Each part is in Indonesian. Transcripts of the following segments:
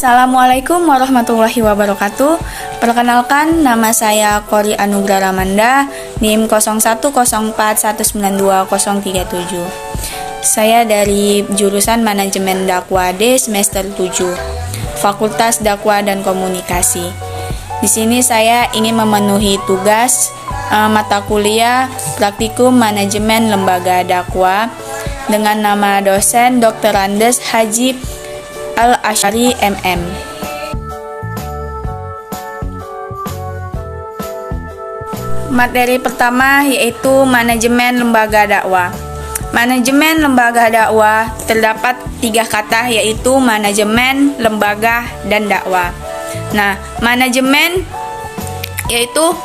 Assalamualaikum warahmatullahi wabarakatuh. Perkenalkan, nama saya Kori Anugrah Ramanda, NIM 0104192037. Saya dari jurusan Manajemen Dakwah D semester 7, Fakultas Dakwah dan Komunikasi. Di sini saya ingin memenuhi tugas mata kuliah Praktikum Manajemen Lembaga Dakwah dengan nama dosen Dr. Andes Haji Al-Asyari MM. Materi pertama yaitu manajemen lembaga dakwah. Manajemen lembaga dakwah terdapat 3 kata, yaitu manajemen, lembaga, dan dakwah. Nah, manajemen yaitu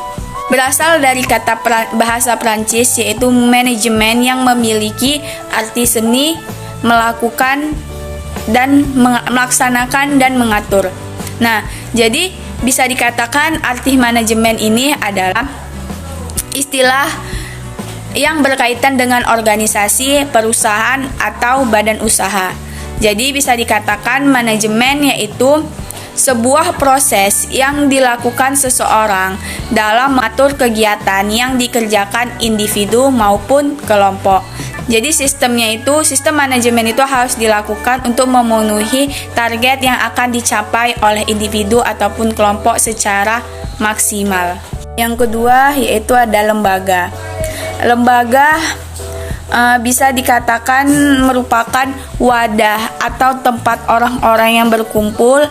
berasal dari kata bahasa Prancis yaitu manajemen, yang memiliki arti seni, melakukan dan melaksanakan dan mengatur. Nah, jadi bisa dikatakan arti manajemen ini adalah istilah yang berkaitan dengan organisasi, perusahaan, atau badan usaha. Jadi bisa dikatakan manajemen yaitu sebuah proses yang dilakukan seseorang dalam mengatur kegiatan yang dikerjakan individu maupun kelompok. Jadi sistem manajemen itu harus dilakukan untuk memenuhi target yang akan dicapai oleh individu ataupun kelompok secara maksimal. Yang kedua yaitu ada lembaga. Lembaga bisa dikatakan merupakan wadah atau tempat orang-orang yang berkumpul,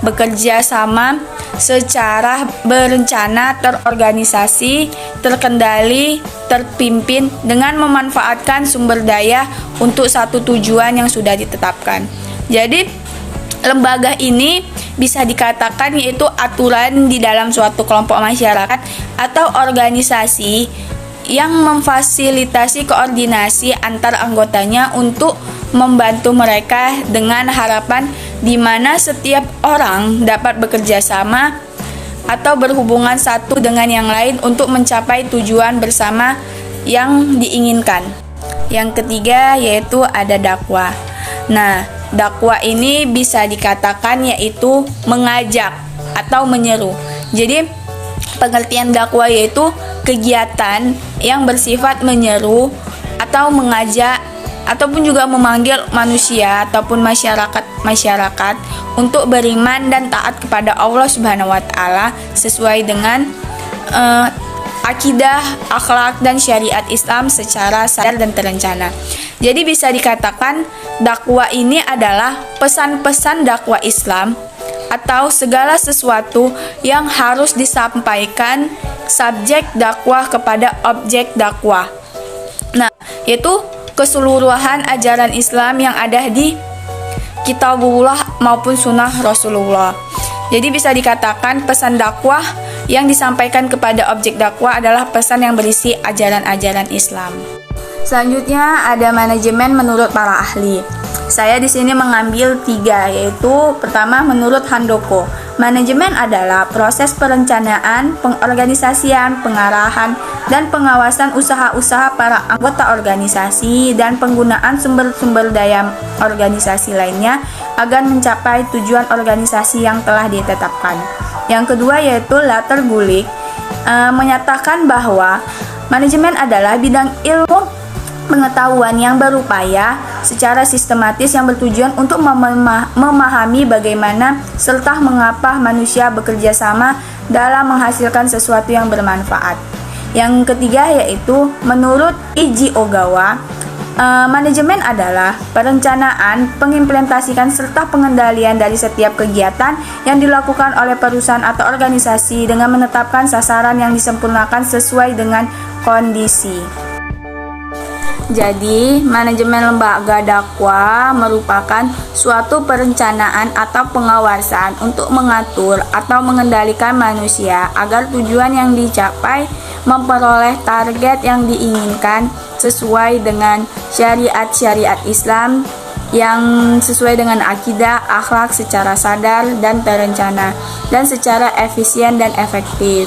bekerja sama secara berencana, terorganisasi, terkendali, terpimpin dengan memanfaatkan sumber daya untuk satu tujuan yang sudah ditetapkan. Jadi lembaga ini bisa dikatakan yaitu aturan di dalam suatu kelompok masyarakat atau organisasi yang memfasilitasi koordinasi antar anggotanya untuk membantu mereka dengan harapan di mana setiap orang dapat bekerja sama atau berhubungan satu dengan yang lain untuk mencapai tujuan bersama yang diinginkan. Yang ketiga yaitu ada dakwah. Nah, dakwah ini bisa dikatakan yaitu mengajak atau menyeru. Jadi pengertian dakwah yaitu kegiatan yang bersifat menyeru atau mengajak ataupun juga memanggil manusia ataupun masyarakat untuk beriman dan taat kepada Allah Subhanahu wa taala sesuai dengan akidah, akhlak, dan syariat Islam secara sadar dan terencana. Jadi bisa dikatakan dakwah ini adalah pesan-pesan dakwah Islam atau segala sesuatu yang harus disampaikan subjek dakwah kepada objek dakwah. Nah, yaitu keseluruhan ajaran Islam yang ada di Kitabullah maupun Sunnah Rasulullah. Jadi bisa dikatakan pesan dakwah yang disampaikan kepada objek dakwah adalah pesan yang berisi ajaran-ajaran Islam. Selanjutnya ada manajemen menurut para ahli. Saya di sini mengambil 3, yaitu pertama menurut Handoko. Manajemen adalah proses perencanaan, pengorganisasian, pengarahan, dan pengawasan usaha-usaha para anggota organisasi dan penggunaan sumber-sumber daya organisasi lainnya agar mencapai tujuan organisasi yang telah ditetapkan. Yang kedua yaitu Later Gulick menyatakan bahwa manajemen adalah bidang ilmu pengetahuan yang berupaya secara sistematis yang bertujuan untuk memahami bagaimana serta mengapa manusia bekerja sama dalam menghasilkan sesuatu yang bermanfaat. Yang ketiga yaitu menurut Ichi Ogawa, manajemen adalah perencanaan, pengimplementasikan serta pengendalian dari setiap kegiatan yang dilakukan oleh perusahaan atau organisasi dengan menetapkan sasaran yang disempurnakan sesuai dengan kondisi. Jadi, manajemen lembaga dakwah merupakan suatu perencanaan atau pengawasan untuk mengatur atau mengendalikan manusia agar tujuan yang dicapai memperoleh target yang diinginkan sesuai dengan syariat Islam yang sesuai dengan akidah, akhlak secara sadar dan terencana dan secara efisien dan efektif.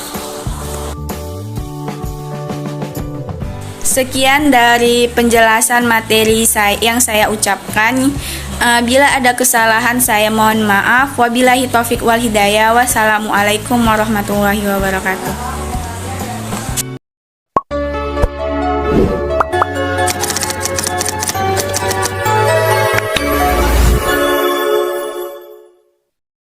Sekian dari penjelasan materi yang saya ucapkan. Bila ada kesalahan saya mohon maaf. Wabillahi taufik wal hidayah. Wassalamualaikum warahmatullahi wabarakatuh.